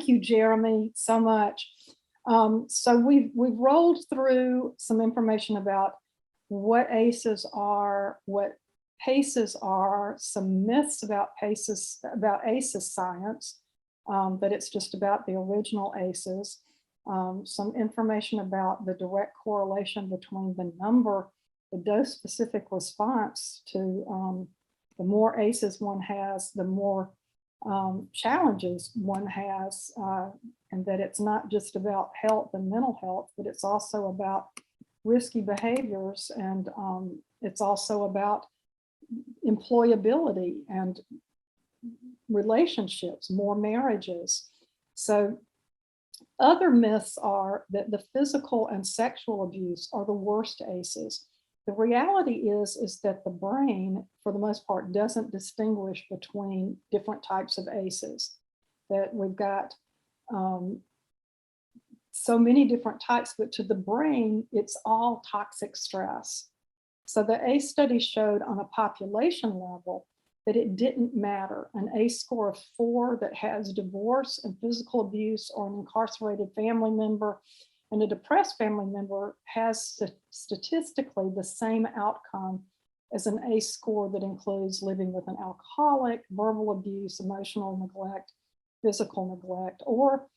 thank you, Jeremy, so much. So we've rolled through some information about what ACEs are, what PACEs are, some myths about ACEs science, that it's just about the original ACEs, some information about the direct correlation between the dose-specific response to the more ACEs one has, the more challenges one has, and that it's not just about health and mental health, but it's also about risky behaviors, and it's also about employability and relationships, more marriages. So other myths are that the physical and sexual abuse are the worst ACEs. The reality is that the brain, for the most part, doesn't distinguish between different types of ACEs, that we've got so many different types, but to the brain, it's all toxic stress. So the ACE study showed on a population level that it didn't matter. An ACE score of 4 that has divorce and physical abuse, or an incarcerated family member and a depressed family member, has statistically the same outcome as an ACE score that includes living with an alcoholic, verbal abuse, emotional neglect, physical neglect, or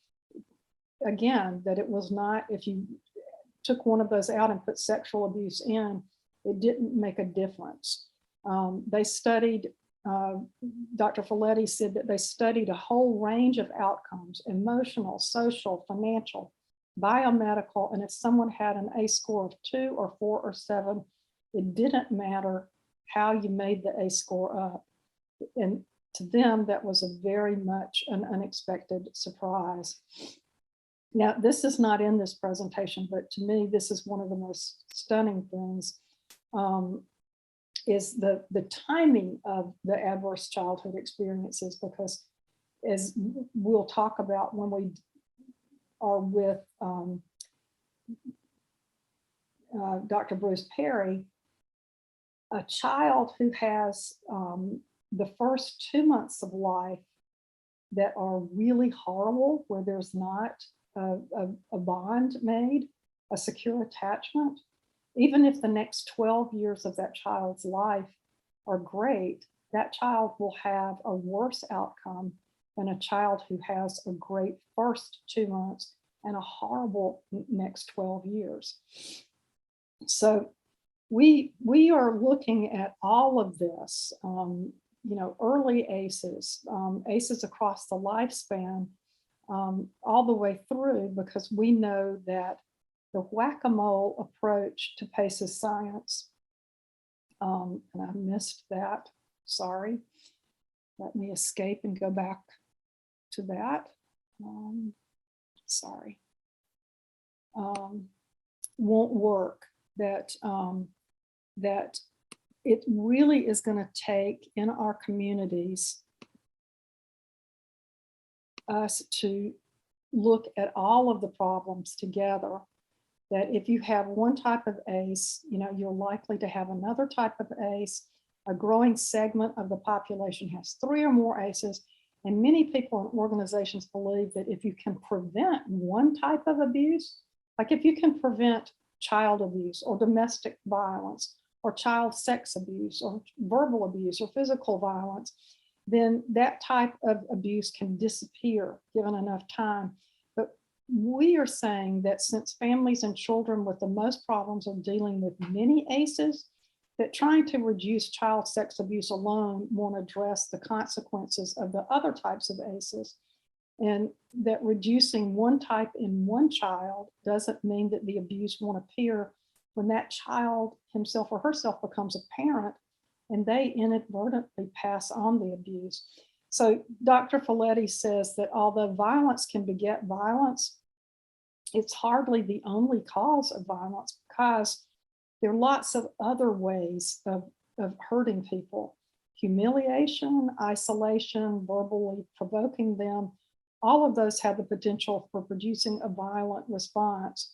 again, that it was not, if you took one of those out and put sexual abuse in, it didn't make a difference. They studied, Dr. Folletti said that they studied a whole range of outcomes: emotional, social, financial, biomedical, and if someone had an ACE score of 2 or 4 or 7, it didn't matter how you made the ACE score up. And to them, that was a very much an unexpected surprise. Now, this is not in this presentation, but to me, this is one of the most stunning things, is the timing of the adverse childhood experiences, because as we'll talk about when we are with Dr. Bruce Perry, a child who has the first 2 months of life that are really horrible, where there's not a bond made, a secure attachment, even if the next 12 years of that child's life are great, that child will have a worse outcome than a child who has a great first 2 months and a horrible next 12 years. So we are looking at all of this, early ACEs, ACEs across the lifespan, all the way through, because we know that the whack-a-mole approach to PACEs science, and I missed that, sorry. Let me escape and go back to that. Sorry. Won't work. That it really is going to take in our communities us to look at all of the problems together. That if you have one type of ACE, you're likely to have another type of ACE. A growing segment of the population has 3 or more ACEs. And many people and organizations believe that if you can prevent one type of abuse, like if you can prevent child abuse or domestic violence or child sex abuse or verbal abuse or physical violence, then that type of abuse can disappear given enough time. But we are saying that since families and children with the most problems are dealing with many ACEs, that trying to reduce child sex abuse alone won't address the consequences of the other types of ACEs. And that reducing one type in one child doesn't mean that the abuse won't appear when that child himself or herself becomes a parent and they inadvertently pass on the abuse. So Dr. Folletti says that although violence can beget violence, it's hardly the only cause of violence, because there are lots of other ways of hurting people. Humiliation, isolation, verbally provoking them, all of those have the potential for producing a violent response.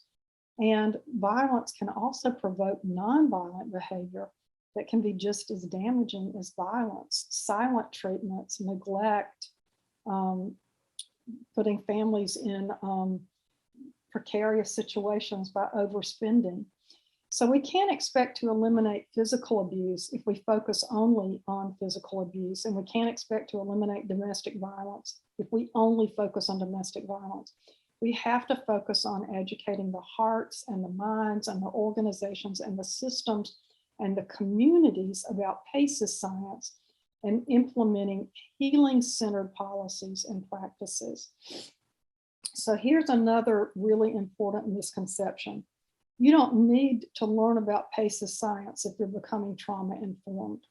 And violence can also provoke nonviolent behavior that can be just as damaging as violence. Silent treatments, neglect, putting families in precarious situations by overspending. So we can't expect to eliminate physical abuse if we focus only on physical abuse, and we can't expect to eliminate domestic violence if we only focus on domestic violence. We have to focus on educating the hearts and the minds and the organizations and the systems and the communities about PACES science and implementing healing-centered policies and practices. So here's another really important misconception. You don't need to learn about PACES science if you're becoming trauma-informed.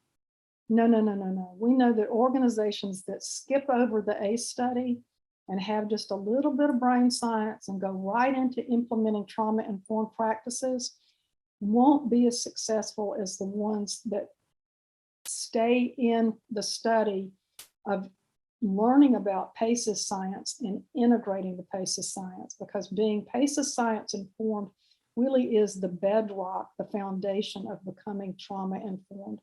No. We know that organizations that skip over the ACE study and have just a little bit of brain science and go right into implementing trauma-informed practices won't be as successful as the ones that stay in the study of learning about PACES science and integrating the PACES science, because being PACES science informed really is the bedrock, the foundation of becoming trauma informed.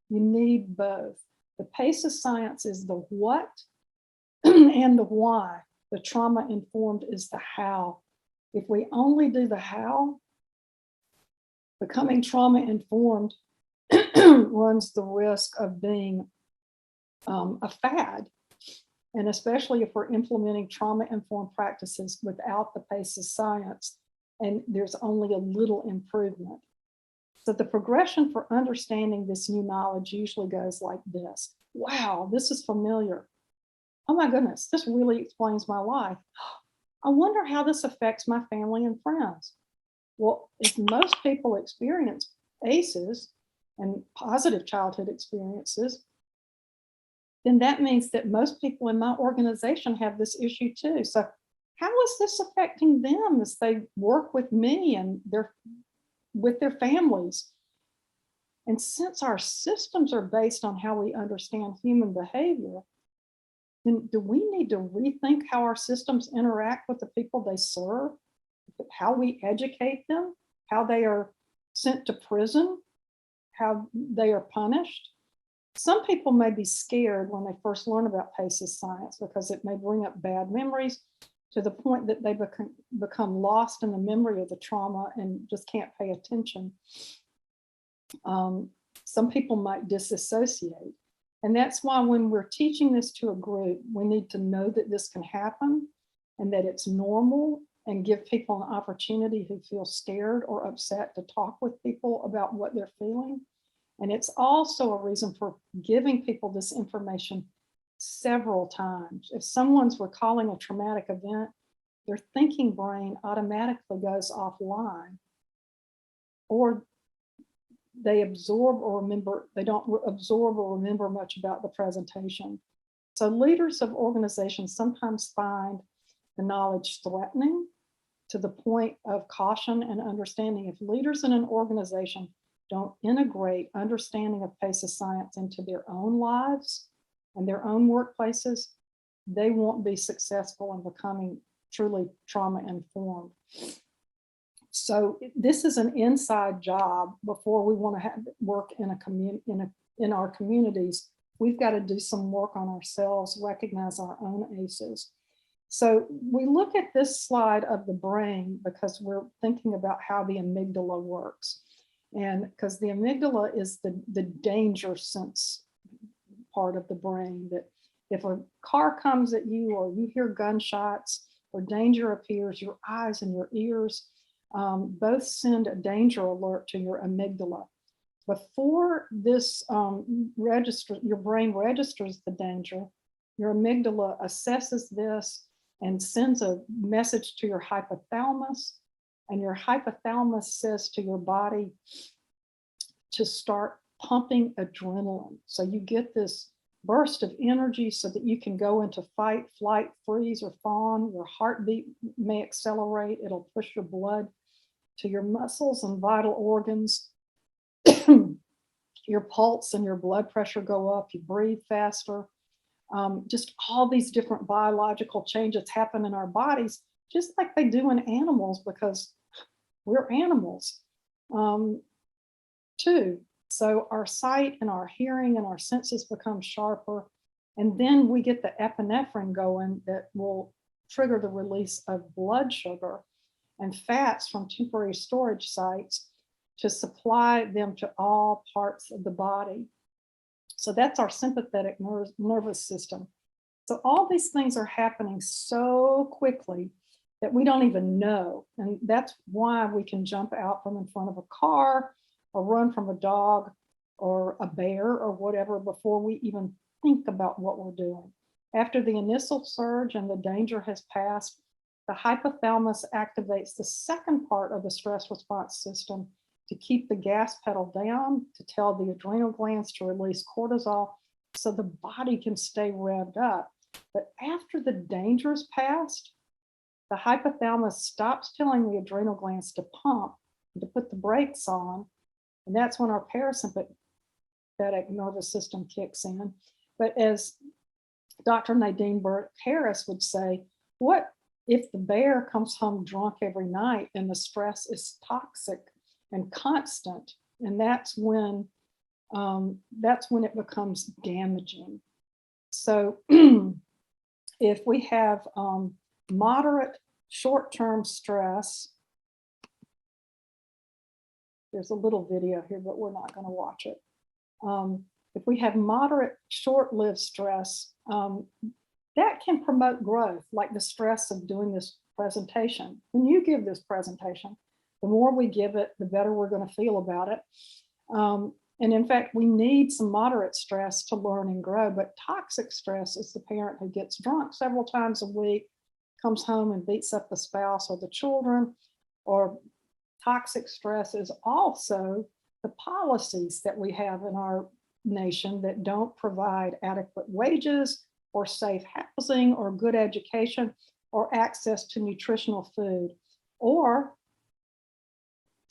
You need both. The PACES science is the what and the why. The trauma informed is the how. If we only do the how, becoming trauma informed runs the risk of being a fad. And especially if we're implementing trauma-informed practices without the PACES science, and there's only a little improvement. So the progression for understanding this new knowledge usually goes like this. Wow, this is familiar. Oh my goodness, this really explains my life. I wonder how this affects my family and friends. Well, if most people experience ACEs and positive childhood experiences, then that means that most people in my organization have this issue too. So how is this affecting them as they work with me and with their families? And since our systems are based on how we understand human behavior, then do we need to rethink how our systems interact with the people they serve, how we educate them, how they are sent to prison, how they are punished? Some people may be scared when they first learn about PACES science because it may bring up bad memories to the point that they become lost in the memory of the trauma and just can't pay attention. Some people might disassociate. And that's why when we're teaching this to a group, we need to know that this can happen and that it's normal, and give people an opportunity who feel scared or upset to talk with people about what they're feeling. And it's also a reason for giving people this information several times. If someone's recalling a traumatic event, their thinking brain automatically goes offline, or they absorb or remember, they don't absorb or remember much about the presentation. So leaders of organizations sometimes find the knowledge threatening to the point of caution and understanding. If leaders in an organization don't integrate understanding of PACES science into their own lives and their own workplaces, they won't be successful in becoming truly trauma informed. So this is an inside job. Before we want to have work in our communities, we've got to do some work on ourselves, recognize our own ACEs. So we look at this slide of the brain because we're thinking about how the amygdala works. And because the amygdala is the danger sense part of the brain, that if a car comes at you or you hear gunshots or danger appears, your eyes and your ears both send a danger alert to your amygdala. Before this your brain registers the danger, your amygdala assesses this and sends a message to your hypothalamus, and your hypothalamus says to your body to start pumping adrenaline. So you get this burst of energy so that you can go into fight, flight, freeze, or fawn. Your heartbeat may accelerate. It'll push your blood to your muscles and vital organs. Your pulse and your blood pressure go up. You breathe faster. Just all these different biological changes happen in our bodies, just like they do in animals, because we're animals too. So our sight and our hearing and our senses become sharper. And then we get the epinephrine going that will trigger the release of blood sugar and fats from temporary storage sites to supply them to all parts of the body. So that's our sympathetic nervous system. So all these things are happening so quickly that we don't even know. And that's why we can jump out from in front of a car or run from a dog or a bear or whatever before we even think about what we're doing. After the initial surge and the danger has passed, the hypothalamus activates the second part of the stress response system to keep the gas pedal down, to tell the adrenal glands to release cortisol so the body can stay revved up. But after the danger is passed, the hypothalamus stops telling the adrenal glands to pump and to put the brakes on. And that's when our parasympathetic nervous system kicks in. But as Dr. Nadine Burke Harris would say, what if the bear comes home drunk every night and the stress is toxic and constant? And that's when it becomes damaging. So if we have moderate short-term stress, there's a little video here, but we're not going to watch it. If we have moderate short-lived stress, that can promote growth, like the stress of doing this presentation. When you give this presentation, the more we give it, the better we're going to feel about it. And in fact, we need some moderate stress to learn and grow, but toxic stress is the parent who gets drunk several times a week, comes home and beats up the spouse or the children. Or toxic stress is also the policies that we have in our nation that don't provide adequate wages or safe housing or good education or access to nutritional food. Or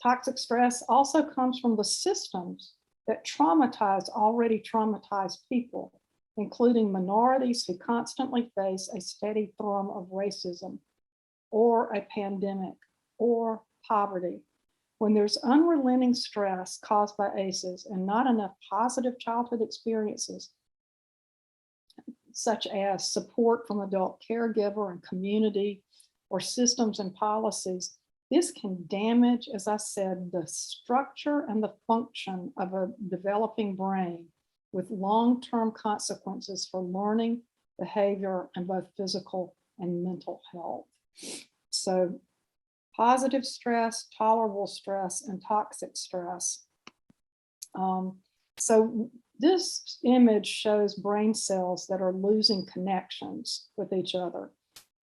toxic stress also comes from the systems that traumatize already traumatized people, including minorities who constantly face a steady thrum of racism, or a pandemic, or poverty. When there's unrelenting stress caused by ACEs and not enough positive childhood experiences, such as support from adult caregiver and community, or systems and policies, this can damage, as I said, the structure and the function of a developing brain, with long-term consequences for learning, behavior, and both physical and mental health. So positive stress, tolerable stress, and toxic stress. So this image shows brain cells that are losing connections with each other.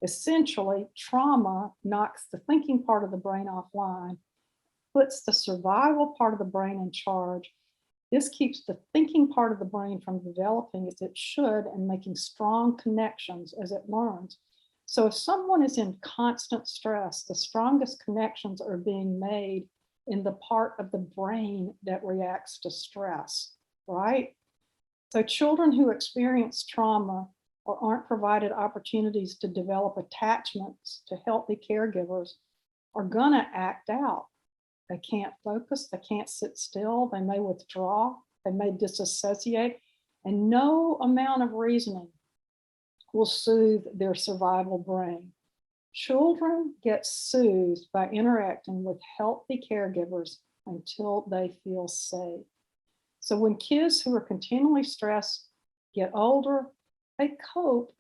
Essentially, trauma knocks the thinking part of the brain offline, puts the survival part of the brain in charge. This keeps the thinking part of the brain from developing as it should and making strong connections as it learns. So if someone is in constant stress, the strongest connections are being made in the part of the brain that reacts to stress, right? So children who experience trauma or aren't provided opportunities to develop attachments to healthy caregivers are gonna act out. They can't focus, they can't sit still, they may withdraw, they may disassociate, and no amount of reasoning will soothe their survival brain. Children get soothed by interacting with healthy caregivers until they feel safe. So when kids who are continually stressed get older, they cope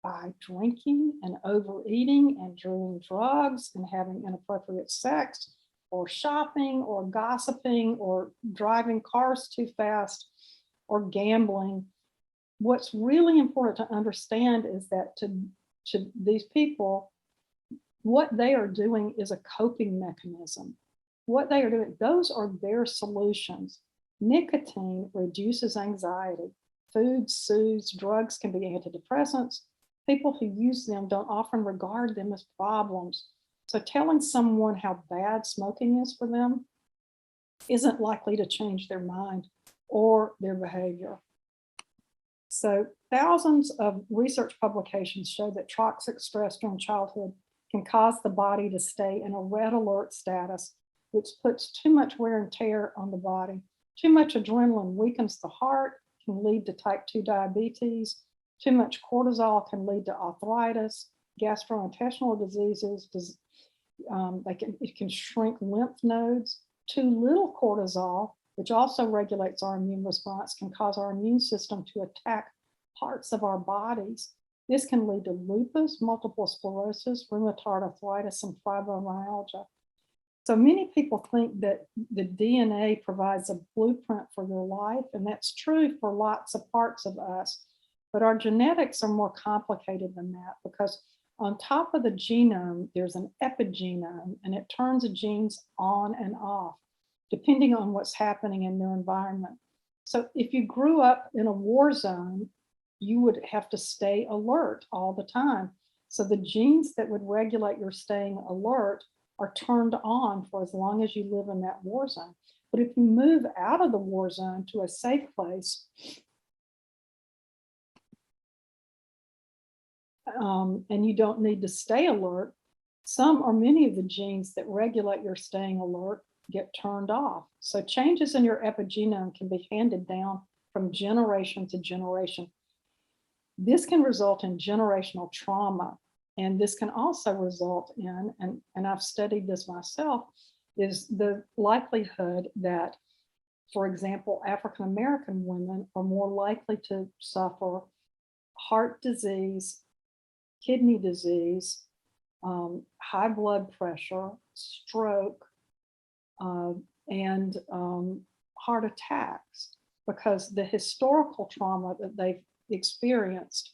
by drinking and overeating and doing drugs and having inappropriate sex, or shopping, or gossiping, or driving cars too fast, or gambling. What's really important to understand is that to these people, what they are doing is a coping mechanism. What they are doing, those are their solutions. Nicotine reduces anxiety. Food soothes, drugs can be antidepressants. People who use them don't often regard them as problems. So telling someone how bad smoking is for them isn't likely to change their mind or their behavior. So thousands of research publications show that toxic stress during childhood can cause the body to stay in a red alert status, which puts too much wear and tear on the body. Too much adrenaline weakens the heart, can lead to type 2 diabetes. Too much cortisol can lead to arthritis. gastrointestinal diseases, it can shrink lymph nodes. Too little cortisol, which also regulates our immune response, can cause our immune system to attack parts of our bodies. This can lead to lupus, multiple sclerosis, rheumatoid arthritis, and fibromyalgia. So many people think that the DNA provides a blueprint for your life, and that's true for lots of parts of us. But our genetics are more complicated than that, because on top of the genome, there's an epigenome, and it turns the genes on and off, depending on what's happening in their environment. So if you grew up in a war zone, you would have to stay alert all the time. So the genes that would regulate your staying alert are turned on for as long as you live in that war zone. But if you move out of the war zone to a safe place, and you don't need to stay alert, some or many of the genes that regulate your staying alert get turned off. So changes in your epigenome can be handed down from generation to generation. This can result in generational trauma. And this can also result in, and I've studied this myself, is the likelihood that, for example, African-American women are more likely to suffer heart disease, kidney disease, high blood pressure, stroke, and heart attacks, because the historical trauma that they've experienced,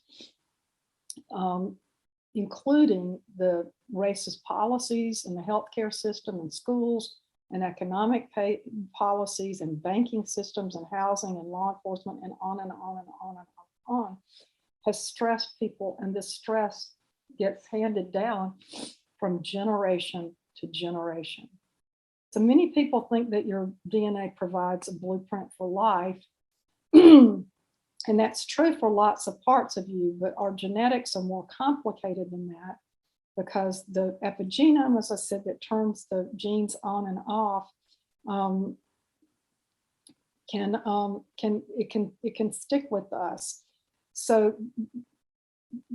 including the racist policies in the healthcare system and schools and economic policies and banking systems and housing and law enforcement and on and on and on and on, has stressed people, and this stress gets handed down from generation to generation. So many people think that your DNA provides a blueprint for life. And that's true for lots of parts of you, but our genetics are more complicated than that, because the epigenome, as I said, that turns the genes on and off, can stick with us. So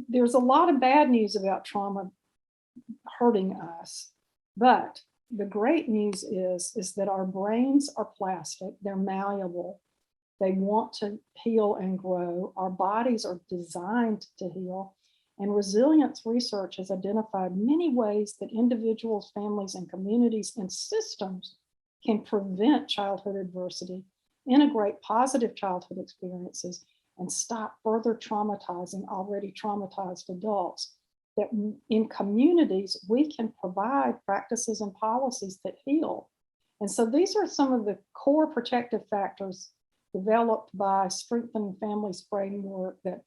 there's a lot of bad news about trauma hurting us, but the great news is that our brains are plastic, they're malleable. They want to heal and grow. Our bodies are designed to heal. And resilience research has identified many ways that individuals, families, and communities and systems can prevent childhood adversity, integrate positive childhood experiences, and stop further traumatizing already traumatized adults. That in communities, we can provide practices and policies that heal. And so these are some of the core protective factors developed by Strengthening Families framework: that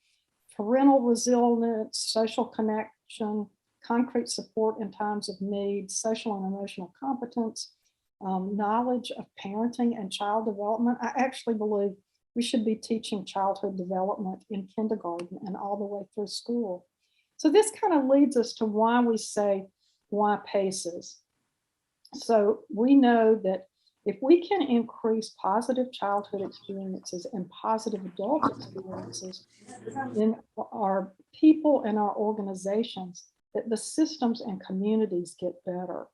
parental resilience, social connection, concrete support in times of need, social and emotional competence, knowledge of parenting and child development. I actually believe we should be teaching childhood development in kindergarten and all the way through school. So this kind of leads us to why we say, why PACEs. So we know that if we can increase positive childhood experiences and positive adult experiences, then our people and our organizations, that the systems and communities get better.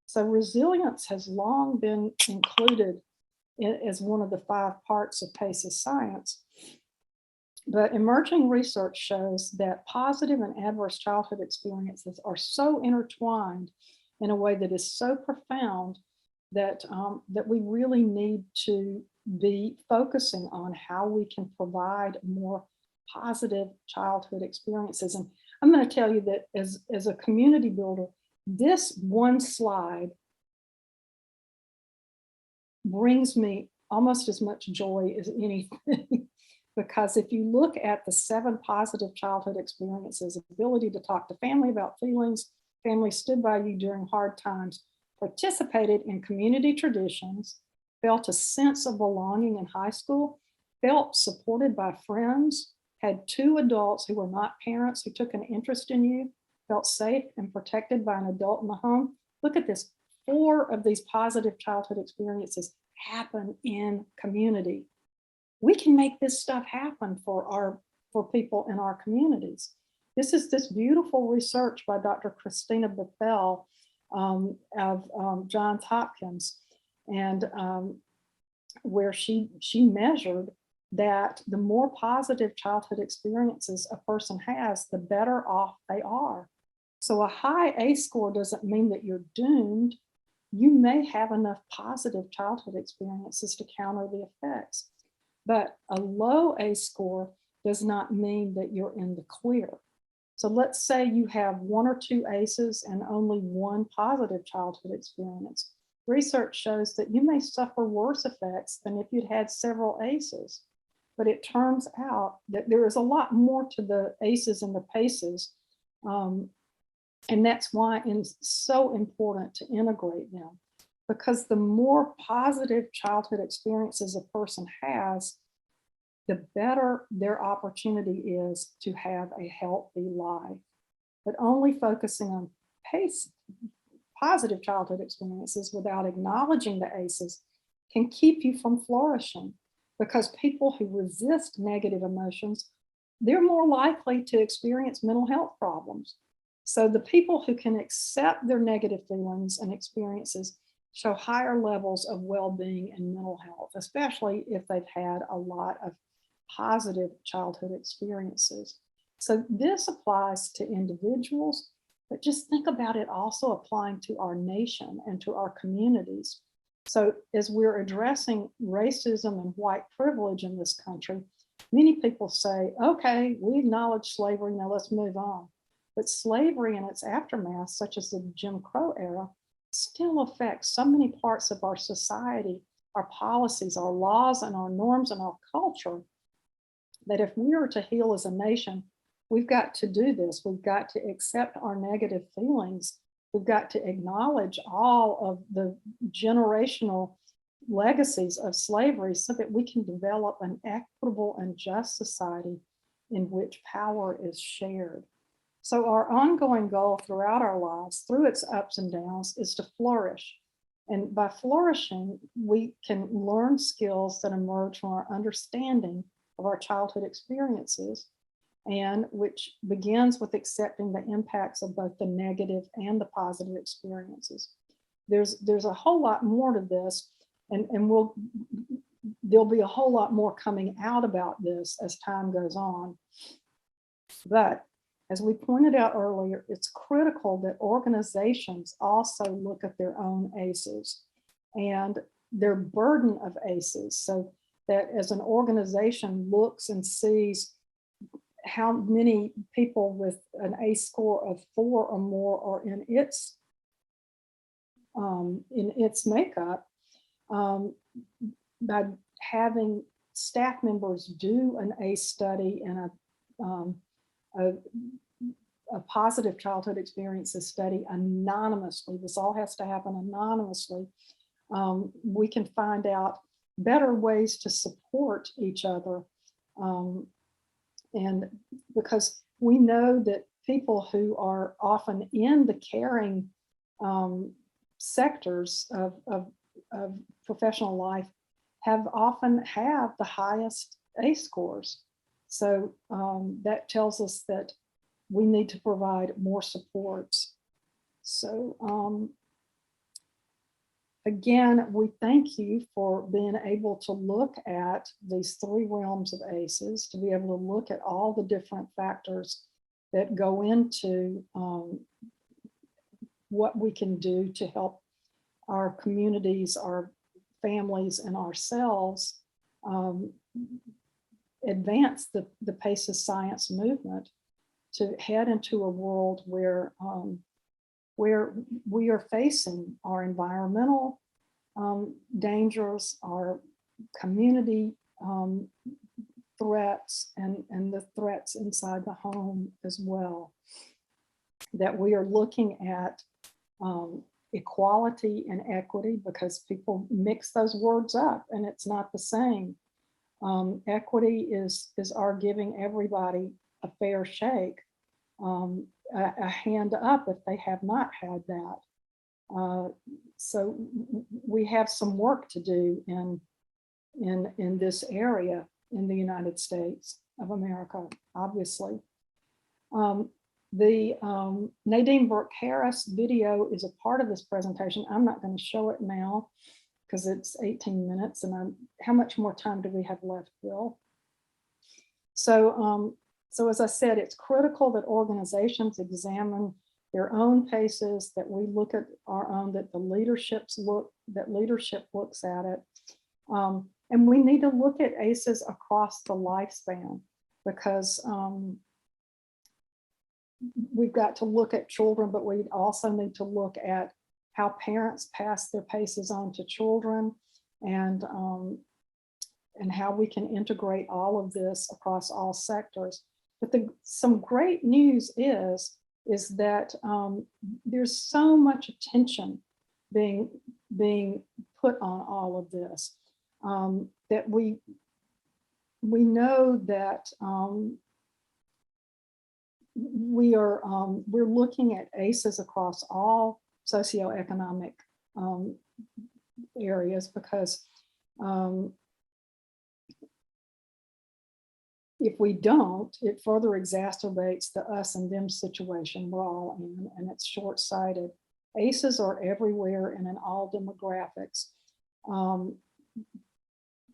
So resilience has long been included as one of the 5 parts of PACES science. But emerging research shows that positive and adverse childhood experiences are so intertwined in a way that is so profound that, that we really need to be focusing on how we can provide more positive childhood experiences. And I'm going to tell you that as a community builder, this one slide brings me almost as much joy as anything. Because if you look at the 7 positive childhood experiences: ability to talk to family about feelings, family stood by you during hard times, participated in community traditions, felt a sense of belonging in high school, felt supported by friends, had 2 adults who were not parents who took an interest in you, felt safe and protected by an adult in the home. Look at this. 4 of these positive childhood experiences happen in community. We can make this stuff happen for people in our communities. This is this beautiful research by Dr. Christina Bethel of Johns Hopkins, and where she measured that the more positive childhood experiences a person has, the better off they are. So a high ACE score doesn't mean that you're doomed. You may have enough positive childhood experiences to counter the effects, but a low ACE score does not mean that you're in the clear. So let's say you have 1 or 2 ACEs and only 1 positive childhood experience. Research shows that you may suffer worse effects than if you'd had several ACEs. But it turns out that there is a lot more to the ACEs and the PACEs. And that's why it's so important to integrate them, because the more positive childhood experiences a person has, the better their opportunity is to have a healthy life. But only focusing on positive childhood experiences without acknowledging the ACEs can keep you from flourishing, because people who resist negative emotions, they're more likely to experience mental health problems. So the people who can accept their negative feelings and experiences show higher levels of well-being and mental health, especially if they've had a lot of positive childhood experiences. So this applies to individuals, but just think about it also applying to our nation and to our communities. So as we're addressing racism and white privilege in this country, many people say, okay, we acknowledge slavery, now let's move on. But slavery and its aftermath, such as the Jim Crow era, still affects so many parts of our society, our policies, our laws, and our norms and our culture, that if we are to heal as a nation, we've got to do this. We've got to accept our negative feelings. We've got to acknowledge all of the generational legacies of slavery so that we can develop an equitable and just society in which power is shared. So our ongoing goal throughout our lives, through its ups and downs, is to flourish. And by flourishing, we can learn skills that emerge from our understanding of our childhood experiences, and which begins with accepting the impacts of both the negative and the positive experiences. There's a whole lot more to this, and there'll be a whole lot more coming out about this as time goes on. But as we pointed out earlier, it's critical that organizations also look at their own ACEs and their burden of ACEs, so that as an organization looks and sees how many people with an ACE score of 4 or more are in its makeup, by having staff members do an ACE study and a positive childhood experiences study anonymously. This all has to happen anonymously. We can find out better ways to support each other. And because we know that people who are often in the caring sectors of professional life often have the highest ACE scores. So that tells us that we need to provide more supports. So again, we thank you for being able to look at these 3 realms of ACEs, to be able to look at all the different factors that go into what we can do to help our communities, our families, and ourselves advance the PACES science movement to head into a world where we are facing our environmental dangers, our community threats, and the threats inside the home as well. That we are looking at equality and equity, because people mix those words up and it's not the same. Equity is our giving everybody a fair shake, a hand up if they have not had that. So we have some work to do in this area in the United States of America, obviously. The Nadine Burke-Harris video is a part of this presentation. I'm not going to show it now because it's 18 minutes, and how much more time do we have left, Bill? So as I said, it's critical that organizations examine their own paces, that we look at our own, that leadership looks at it. And we need to look at ACEs across the lifespan, because we've got to look at children, but we also need to look at how parents pass their paces on to children, and how we can integrate all of this across all sectors. But some great news is that there's so much attention being put on all of this, that we know that we're looking at ACEs across all socioeconomic areas, because if we don't, it further exacerbates the us and them situation we're all in, and it's short-sighted. ACEs are everywhere and in all demographics.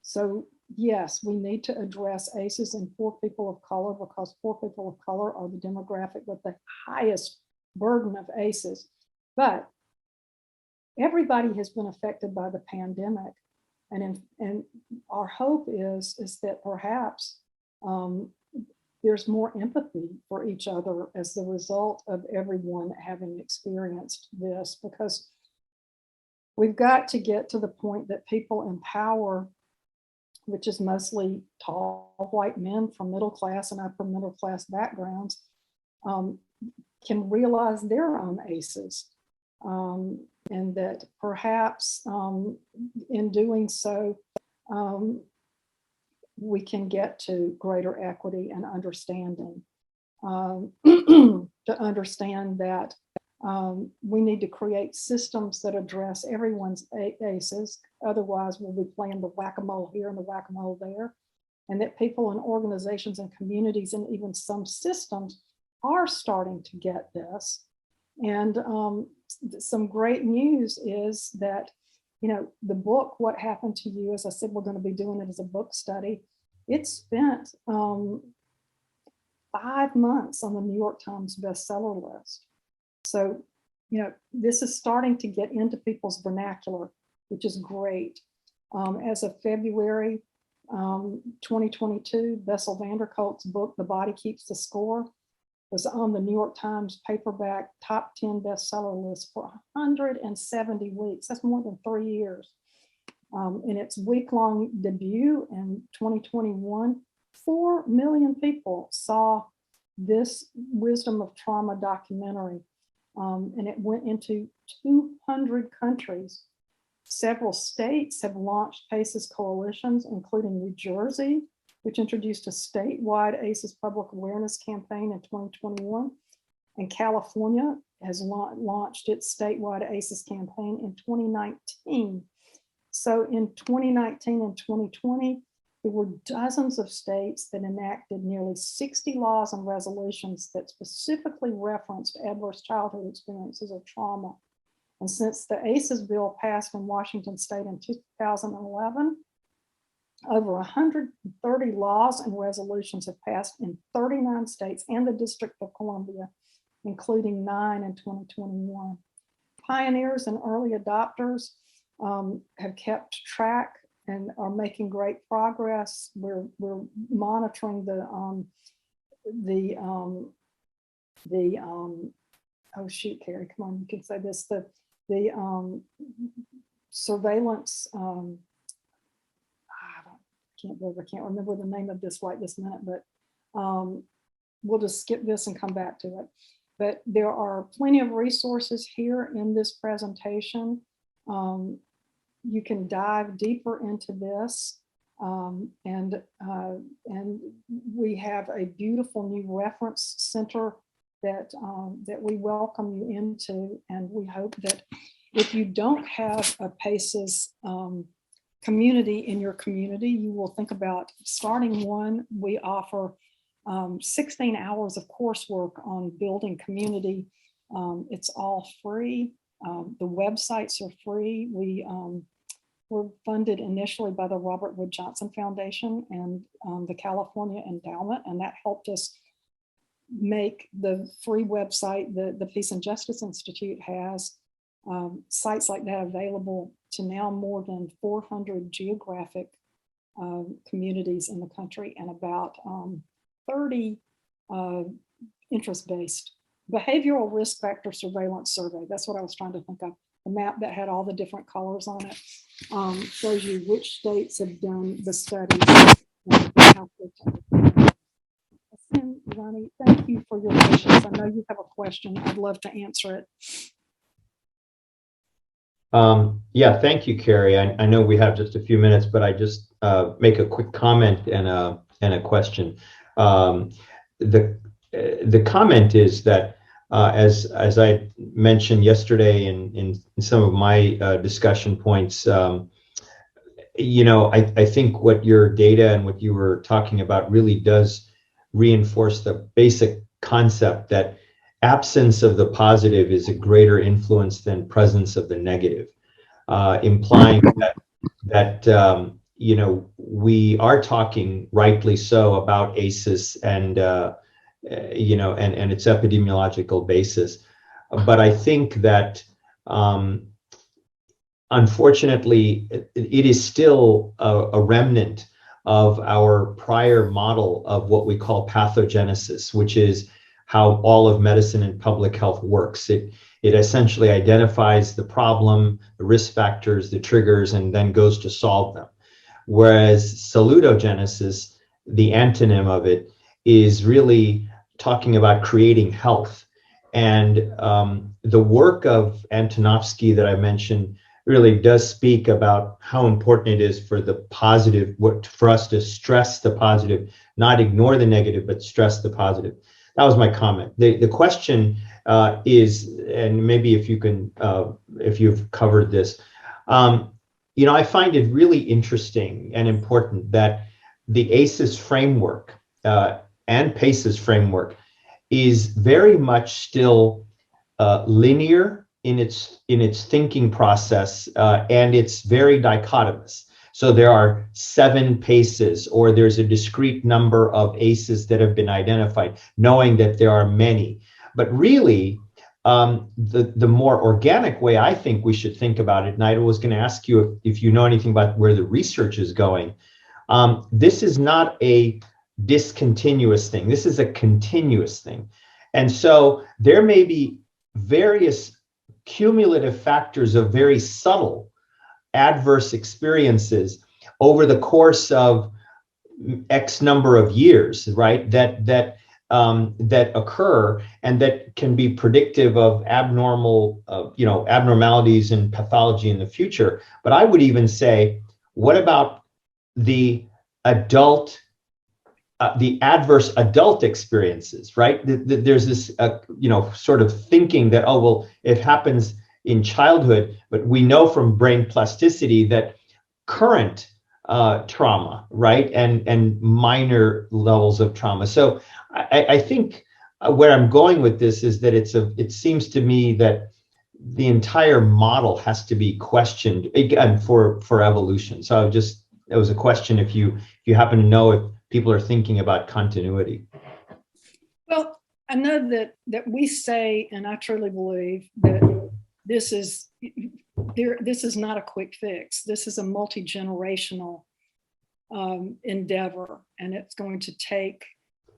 So yes, we need to address ACEs in poor people of color, because poor people of color are the demographic with the highest burden of ACEs. But everybody has been affected by the pandemic, and our hope is that perhaps there's more empathy for each other as the result of everyone having experienced this, because we've got to get to the point that people in power, which is mostly tall white men from middle class and upper middle class backgrounds, can realize their own ACEs, and that perhaps in doing so, we can get to greater equity and understanding, to understand that we need to create systems that address everyone's ACEs. Otherwise, we'll be playing the whack-a-mole here and the whack-a-mole there, and that people and organizations and communities and even some systems are starting to get this. And some great news is that, you know, the book, What Happened to You, as I said, we're going to be doing it as a book study. It spent 5 months on the New York Times bestseller list. So, you know, this is starting to get into people's vernacular, which is great. As of February 2022, Bessel van der Kolk's book, The Body Keeps the Score, was on the New York Times paperback top 10 bestseller list for 170 weeks. That's more than 3 years. In its week-long debut in 2021, 4 million people saw this Wisdom of Trauma documentary, and it went into 200 countries. Several states have launched PACES coalitions, including New Jersey, which introduced a statewide ACEs public awareness campaign in 2021. And California has launched its statewide ACEs campaign in 2019. So in 2019 and 2020, there were dozens of states that enacted nearly 60 laws and resolutions that specifically referenced adverse childhood experiences or trauma. And since the ACEs bill passed in Washington State in 2011, over 130 laws and resolutions have passed in 39 states and the District of Columbia, including 9 in 2021. Pioneers and early adopters have kept track and are making great progress. We're monitoring oh shoot, Carey, come on, you can say this, the surveillance, I can't remember the name of this right this minute, but we'll just skip this and come back to it. But there are plenty of resources here in this presentation. You can dive deeper into this, and we have a beautiful new reference center that we welcome you into, and we hope that if you don't have a PACES community in your community, you will think about starting one. We offer 16 hours of coursework on building community. It's all free. The websites are free. We were funded initially by the Robert Wood Johnson Foundation and the California Endowment, and that helped us make the free website the Peace and Justice Institute has sites like that available to now more than 400 geographic communities in the country, and about 30 interest-based behavioral risk factor surveillance survey. That's what I was trying to think of. A map that had all the different colors on it shows you which states have done the studies. Ronnie, thank you for your patience. I know you have a question. I'd love to answer it. Yeah, thank you, Carey. I know we have just a few minutes, but I just make a quick comment and a question. The comment is that as I mentioned yesterday in some of my discussion points, you know, I think what your data and what you were talking about really does reinforce the basic concept that absence of the positive is a greater influence than presence of the negative, implying that you know, we are talking rightly so about ACEs and you know, and its epidemiological basis, but I think that unfortunately it is still a remnant of our prior model of what we call pathogenesis, which is how all of medicine and public health works. It essentially identifies the problem, the risk factors, the triggers, and then goes to solve them. Whereas salutogenesis, the antonym of it, is really talking about creating health. And the work of Antonovsky that I mentioned really does speak about how important it is for the positive, for us to stress the positive, not ignore the negative, but stress the positive. That was my comment. The question is, and maybe if you can, if you've covered this, you know, I find it really interesting and important that the ACEs framework and PACEs framework is very much still linear in its thinking process, and it's very dichotomous. So there are 7 PACEs, or there's a discrete number of ACEs that have been identified, knowing that there are many. But really, the more organic way I think we should think about it, and I was going to ask you if you know anything about where the research is going. This is not a discontinuous thing. This is a continuous thing. And so there may be various cumulative factors of very subtle adverse experiences over the course of X number of years, right? That occur and that can be predictive of abnormal, you know, abnormalities and pathology in the future. But I would even say, what about the adult? The adverse adult experiences, right? There's this, you know, sort of thinking that, oh, well, it happens in childhood, but we know from brain plasticity that current trauma, right, and minor levels of trauma. So I think where I'm going with this is that it seems to me that the entire model has to be questioned again for evolution. So it was a question if you happen to know if people are thinking about continuity. Well, I know that we say, and I truly believe that this is not a quick fix. This is a multi-generational endeavor, and it's going to take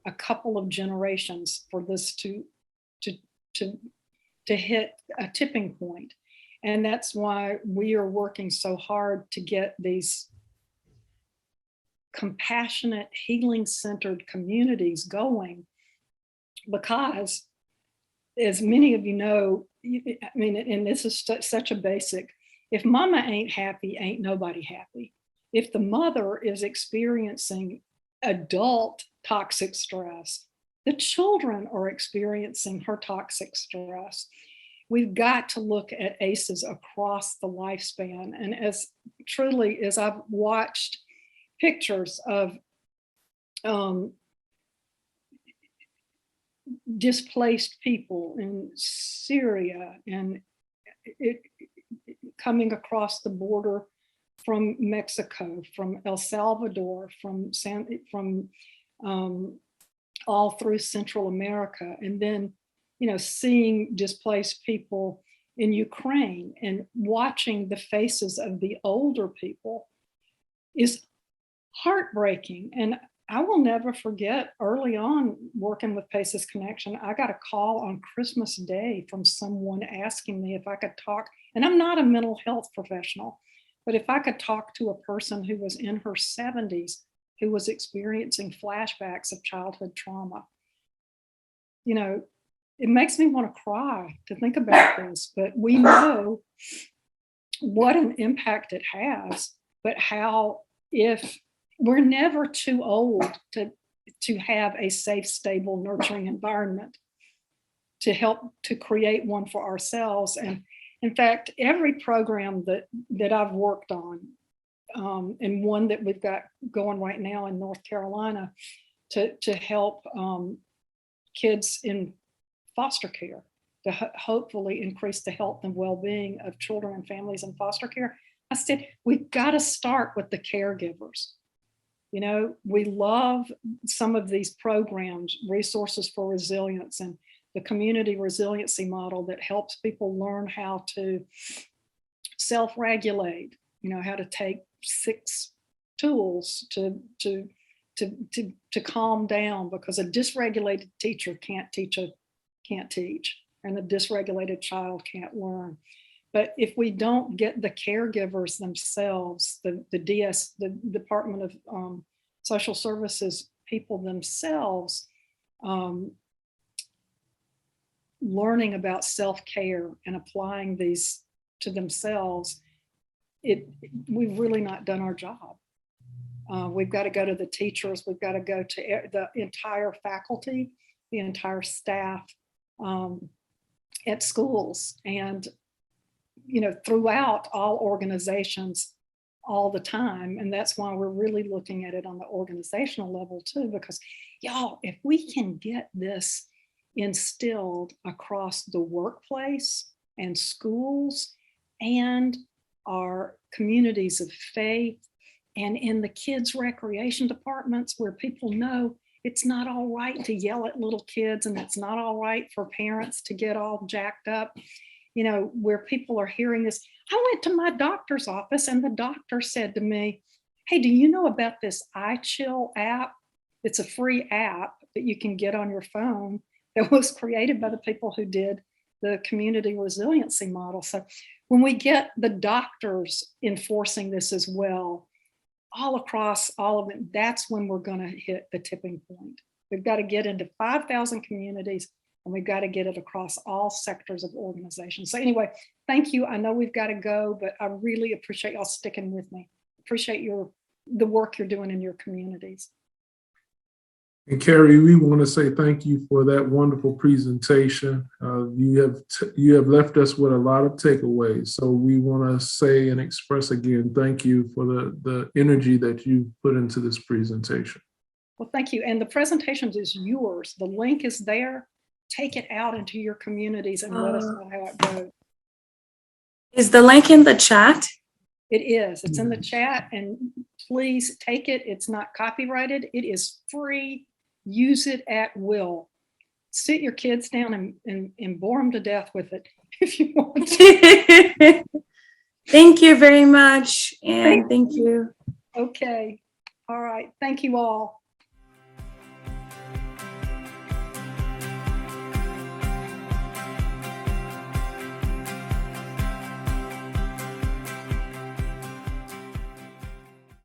a couple of generations for this to hit a tipping point. And that's why we are working so hard to get these compassionate, healing-centered communities going, because as many of you know, I mean, and this is such a basic, if mama ain't happy, ain't nobody happy. If the mother is experiencing adult toxic stress, the children are experiencing her toxic stress. We've got to look at ACEs across the lifespan. And as I've watched pictures of displaced people in Syria and coming across the border from Mexico, from El Salvador, from all through Central America, and then, seeing displaced people in Ukraine and watching the faces of the older people is heartbreaking. And I will never forget, early on working with Paces Connection, I got a call on Christmas Day from someone asking me if I could talk, and I'm not a mental health professional, but if I could talk to a person who was in her 70s who was experiencing flashbacks of childhood trauma. It makes me want to cry to think about this, but we know what an impact it has, but how, if we're never too old to have a safe, stable, nurturing environment, to help to create one for ourselves. And in fact, every program that I've worked on, and one that we've got going right now in North Carolina to help kids in foster care, to hopefully increase the health and well-being of children and families in foster care. I said, we've got to start with the caregivers. We love some of these programs, Resources for Resilience and the community resiliency model that helps people learn how to self-regulate, how to take 6 tools to calm down, because a dysregulated teacher can't teach, and a dysregulated child can't learn. But if we don't get the caregivers themselves, the Department of Social Services people themselves, learning about self-care and applying these to themselves, we've really not done our job. We've got to go to the teachers, we've got to go to the entire faculty, the entire staff at schools, and throughout all organizations all the time. And that's why we're really looking at it on the organizational level too, because y'all, if we can get this instilled across the workplace and schools and our communities of faith and in the kids' recreation departments, where people know it's not all right to yell at little kids, and it's not all right for parents to get all jacked up, where people are hearing this. I went to my doctor's office and the doctor said to me, hey, do you know about this iChill app? It's a free app that you can get on your phone that was created by the people who did the community resiliency model. So when we get the doctors enforcing this as well, all across all of it, that's when we're going to hit the tipping point. We've got to get into 5,000 communities, and we've got to get it across all sectors of organizations. So anyway, thank you. I know we've got to go, but I really appreciate y'all sticking with me. Appreciate the work you're doing in your communities. And Carey, we want to say thank you for that wonderful presentation. You have left us with a lot of takeaways. So we want to say and express again, thank you for the energy that you put into this presentation. Well, thank you. And the presentation is yours. The link is there. Take it out into your communities and let us know how it goes. Is the link in the chat? It is. It's in the chat, and please take it. It's not copyrighted. It is free. Use it at will. Sit your kids down and bore them to death with it if you want to. Thank you very much. And thank you. Okay. All right. Thank you all.